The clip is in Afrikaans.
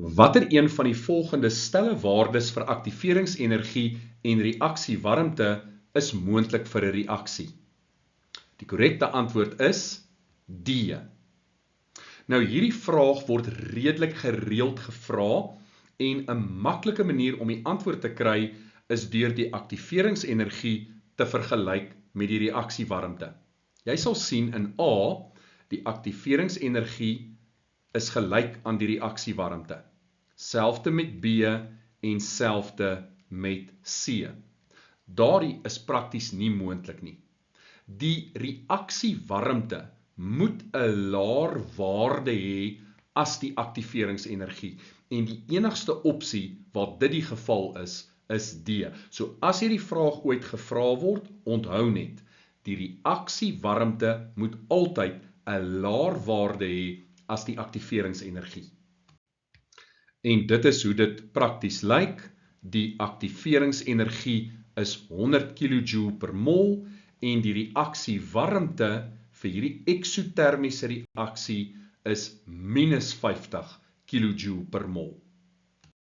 Watter een van die volgende stelle waardes vir aktiveringsenergie en reaksiewarmte is moontlik vir 'n reaksie? Die korrekte antwoord is D. Nou hierdie vraag word redelik gereeld gevra en 'n maklike manier om die antwoord te kry is deur die aktiveringsenergie te vergelyk met die reaksiewarmte. Jy sal sien in A, die aktiveringsenergie is gelyk aan die reaksiewarmte. Selfde met B en selfde met C. Daardie is prakties nie moontlik nie. Die reaksiewarmte moet 'n laer waarde hê as die aktiveringsenergie en die enigste opsie waar dit die geval is D. So as hierdie vraag ooit gevra word, onthou net, die reaksiewarmte moet altyd 'n laer waarde hê as die aktiveringsenergie. En dit is hoe dit prakties lyk. Die aktiveringsenergie is 100 kJ per mol en die reaksiewarmte vir hierdie eksotermiese reaksie is -50 kJ per mol.